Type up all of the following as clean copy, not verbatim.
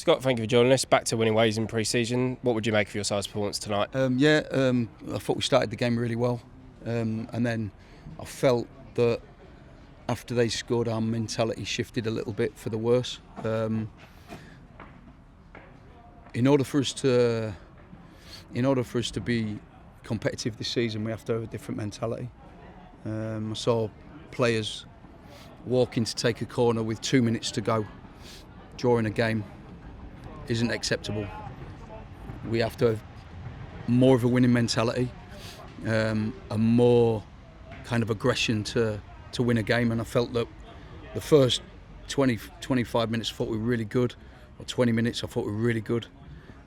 Scott, thank you for joining us. Back to winning ways in pre-season. What would you make of your side's performance tonight? I thought we started the game really well, and then I felt that after they scored, our mentality shifted a little bit for the worse. In order for us to be competitive this season, we have to have a different mentality. I saw players walking to take a corner with 2 minutes to go during a game. Isn't acceptable. We have to have more of a winning mentality, and more kind of aggression to win a game. And I felt that the first 25 minutes I thought we were really good, or 20 minutes I thought we were really good.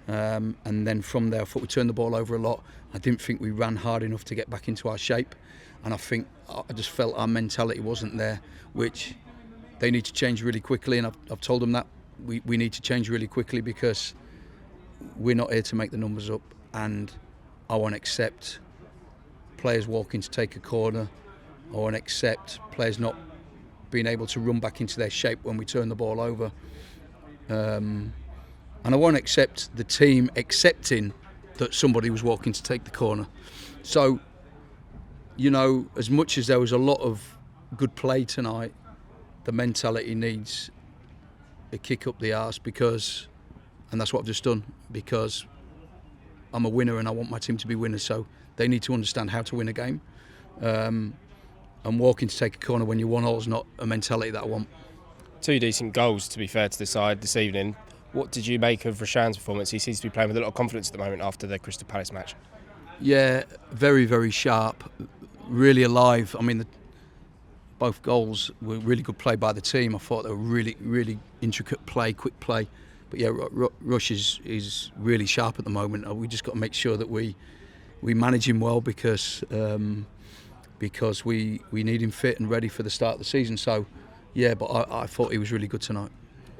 And then from there I thought we turned the ball over a lot. I didn't think we ran hard enough to get back into our shape, and I just felt our mentality wasn't there, which they need to change really quickly, and I've told them that we need to change really quickly, because we're not here to make the numbers up, and I won't accept players walking to take a corner. I won't accept players not being able to run back into their shape when we turn the ball over. And I won't accept the team accepting that somebody was walking to take the corner. So, as much as there was a lot of good play tonight, the mentality needs a kick up the arse, and that's what I've just done, because I'm a winner and I want my team to be winners, so they need to understand how to win a game. And walking to take a corner when you're 1-0 is not a mentality that I want. 2 decent goals, to be fair, to the side this evening. What did you make of Rushian's performance? He seems to be playing with a lot of confidence at the moment after the Crystal Palace match. Yeah, very, very sharp, really alive. I mean, both goals were really good play by the team. I thought they were really, really intricate play, quick play. But yeah, Rush is really sharp at the moment. We just got to make sure that we manage him well, because we need him fit and ready for the start of the season. So yeah, but I thought he was really good tonight.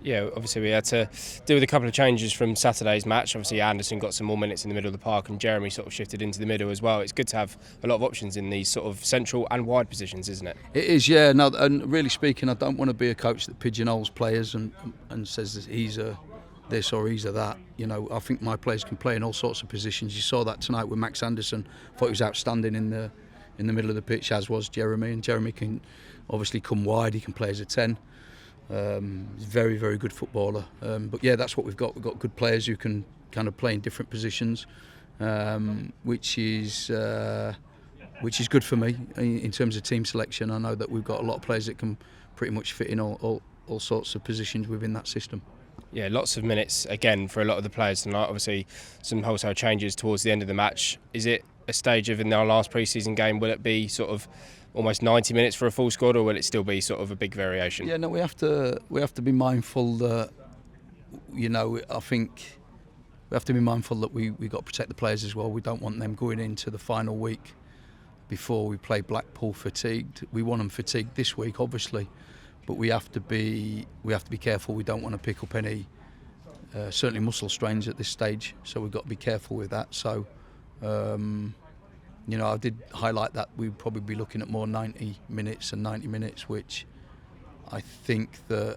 Yeah, obviously we had to deal with a couple of changes from Saturday's match. Obviously Anderson got some more minutes in the middle of the park, and Jeremy sort of shifted into the middle as well. It's good to have a lot of options in these sort of central and wide positions, isn't it? It is, yeah. No, and really speaking, I don't want to be a coach that pigeonholes players and says that he's a this or he's a that. I think my players can play in all sorts of positions. You saw that tonight with Max Anderson. I thought he was outstanding in the middle of the pitch, as was Jeremy. And Jeremy can obviously come wide. He can play as a 10. He's a very, very good footballer. But yeah, that's what we've got. We've got good players who can kind of play in different positions, which is good for me in terms of team selection. I know that we've got a lot of players that can pretty much fit in all sorts of positions within that system. Yeah, lots of minutes again for a lot of the players tonight. Obviously, some wholesale changes towards the end of the match. Is it a stage of, in our last pre-season game, will it be sort of almost 90 minutes for a full squad, or will it still be sort of a big variation? Yeah, no, we have to be mindful that, I think we have to be mindful that we got to protect the players as well. We don't want them going into the final week before we play Blackpool fatigued. We want them fatigued this week, obviously, but we have to be careful. We don't want to pick up any certainly muscle strains at this stage, so we've got to be careful with that. So I did highlight that we'd probably be looking at more 90 minutes, which I think that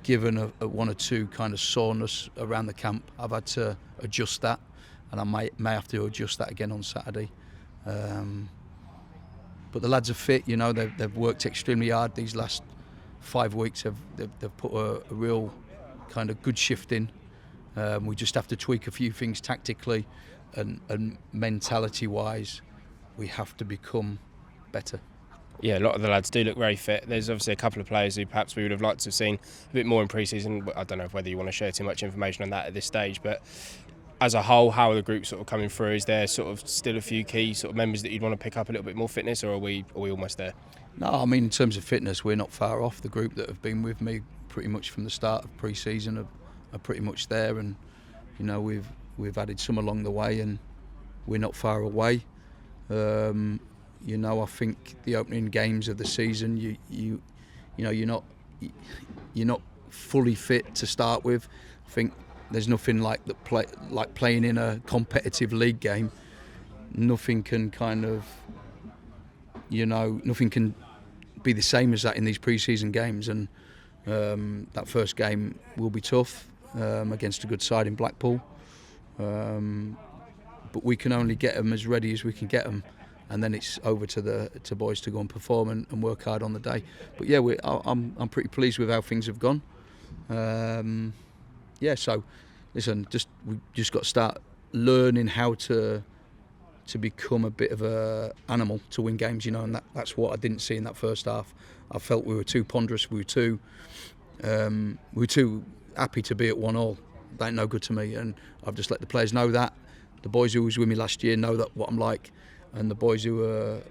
given a 1 or 2 kind of soreness around the camp, I've had to adjust that, and I may have to adjust that again on Saturday. But the lads are fit, they've worked extremely hard these last 5 weeks. They've put a real kind of good shift in. We just have to tweak a few things tactically. And mentality-wise, we have to become better. Yeah, a lot of the lads do look very fit. There's obviously a couple of players who perhaps we would have liked to have seen a bit more in pre-season. I don't know whether you want to share too much information on that at this stage, but as a whole, how are the group sort of coming through? Is there sort of still a few key sort of members that you'd want to pick up a little bit more fitness, or are we almost there? No, I mean, in terms of fitness, we're not far off. The group that have been with me pretty much from the start of pre-season are pretty much there, and we've added some along the way, and we're not far away. I think the opening games of the season, you're not fully fit to start with. I think there's nothing like playing in a competitive league game. Nothing can nothing can be the same as that in these pre-season games, and that first game will be tough. against a good side in Blackpool. But we can only get them as ready as we can get them, and then it's over to boys to go and perform and work hard on the day. But yeah, I'm pretty pleased with how things have gone. So listen, we just got to start learning how to become a bit of a animal to win games, and that's what I didn't see in that first half. I felt we were too ponderous, we were too happy to be at 1-1. That ain't no good to me, and I've just let the players know that. The boys who was with me last year know that what I'm like, and the boys who are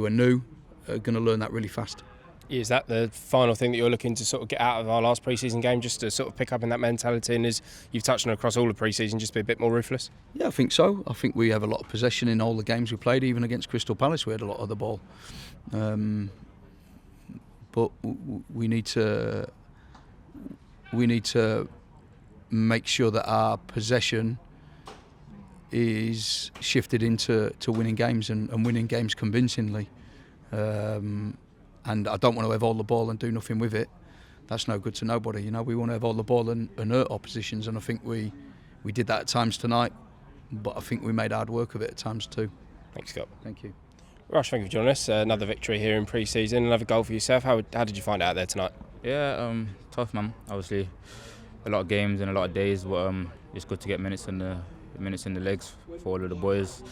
new are going to learn that really fast. Is that the final thing that you're looking to sort of get out of our last pre-season game, just to sort of pick up in that mentality, and as you've touched on across all of pre-season, just be a bit more ruthless? Yeah, I think so. I think we have a lot of possession in all the games we played. Even against Crystal Palace, we had a lot of the ball. But we need to make sure that our possession is shifted into winning games and winning games convincingly. And I don't want to have all the ball and do nothing with it. That's no good to nobody. We want to have all the ball and hurt oppositions, and I think we did that at times tonight, but I think we made hard work of it at times too. Thanks, Scott. Thank you. Rush, thank you for joining us. Another victory here in pre-season, another goal for yourself. How did you find it out there tonight? Yeah, tough, man. Obviously, a lot of games and a lot of days, but it's good to get minutes in the legs for all of the boys.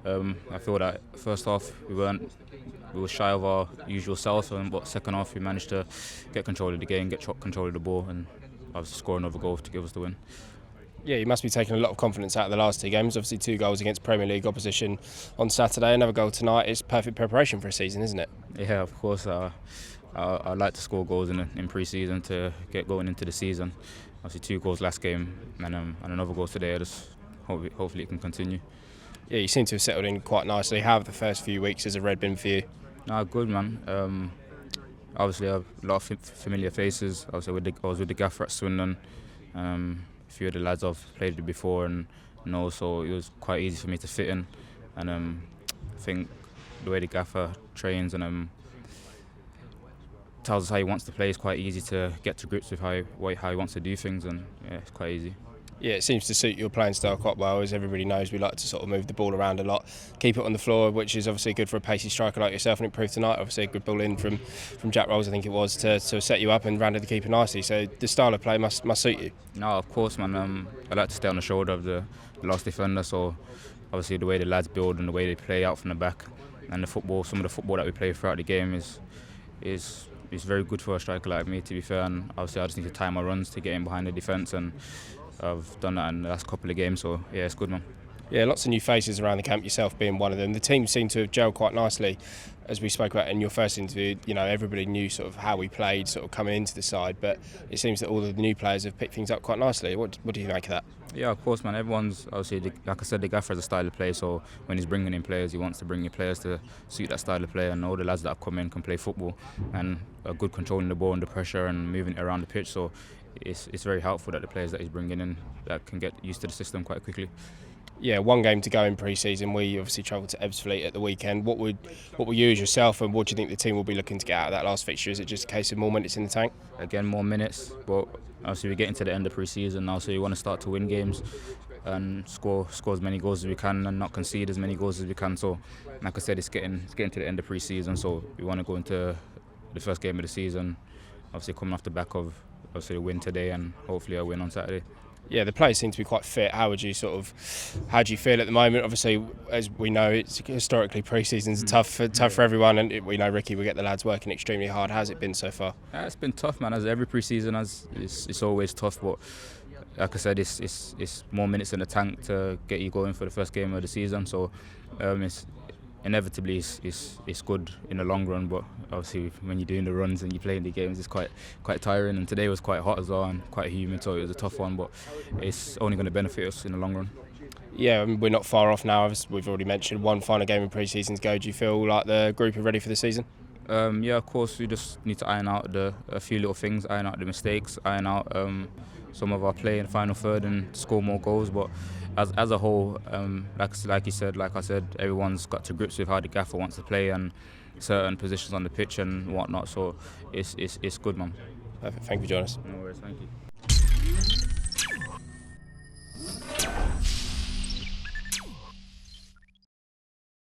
I feel that first half we were shy of our usual self, but second half we managed to get control of the game, get control of the ball, and obviously score another goal to give us the win. Yeah, you must be taking a lot of confidence out of the last two games. Obviously 2 goals against Premier League opposition on Saturday, another goal tonight. It's perfect preparation for a season, isn't it? Yeah, of course. I like to score goals in pre-season to get going into the season. Obviously 2 goals last game and another goal today. Just hopefully it can continue. Yeah, you seem to have settled in quite nicely. How have the first few weeks as a Red been for you? No, good, man. Obviously, I have a lot of familiar faces. I was with the gaffer at Swindon. A few of the lads I've played with before and know, so it was quite easy for me to fit in. And I think the way the gaffer trains and tells us how he wants to play is quite easy to get to grips with how he wants to do things, and yeah, it's quite easy. Yeah, it seems to suit your playing style quite well. As everybody knows, we like to sort of move the ball around a lot, keep it on the floor, which is obviously good for a pacey striker like yourself, and it proved tonight. Obviously a good ball in from Jack Rolls, I think it was, to set you up and rounded the keeper nicely. So the style of play must suit you. No, of course, man. I like to stay on the shoulder of the last defender, so obviously the way the lads build and the way they play out from the back, and some of the football that we play throughout the game is very good for a striker like me, to be fair. And obviously I just need to time my runs to get in behind the defence, and I've done that in the last couple of games, so yeah, it's good, man. Yeah, lots of new faces around the camp, yourself being one of them. The team seemed to have gelled quite nicely, as we spoke about in your first interview. Everybody knew sort of how we played sort of coming into the side, but it seems that all of the new players have picked things up quite nicely. What do you make of that? Yeah, of course, man. Everyone's obviously, like I said, the gaffer has a style of play, so when he's bringing in players, he wants to bring in players to suit that style of play, and all the lads that have come in can play football and are good controlling the ball under pressure and moving it around the pitch, so it's very helpful that the players that he's bringing in that can get used to the system quite quickly. Yeah, 1 game to go in pre-season. We obviously travelled to Ebbsfleet at the weekend. What will you as yourself, and what do you think the team will be looking to get out of that last fixture? Is it just a case of more minutes in the tank? Again, more minutes, but obviously we're getting to the end of pre-season now, so we want to start to win games and score as many goals as we can and not concede as many goals as we can. So, like I said, it's getting to the end of pre-season, so we want to go into the first game of the season, obviously coming off the back of obviously a win today and hopefully a win on Saturday. Yeah, the players seem to be quite fit. How do you feel at the moment? Obviously, as we know, it's historically pre-season's tough for everyone, and we know Ricky will get the lads working extremely hard. How's it been so far? It's been tough, man. As every pre-season, it's always tough. But like I said, it's more minutes in the tank to get you going for the first game of the season. So it's inevitably it's good in the long run, but obviously when you're doing the runs and you're playing the games, it's quite tiring. And today was quite hot as well and quite humid, so it was a tough one. But it's only going to benefit us in the long run. Yeah, we're not far off now. As we've already mentioned, 1 final game in pre-season to go. Do you feel like the group are ready for the season? Yeah, of course. We just need to iron out a few little things, iron out the mistakes, iron out some of our play in the final third and score more goals. But as a whole, like I said, everyone's got to grips with how the gaffer wants to play and certain positions on the pitch and whatnot. So it's good, man. Perfect. Thank you for joining us. No worries. Thank you.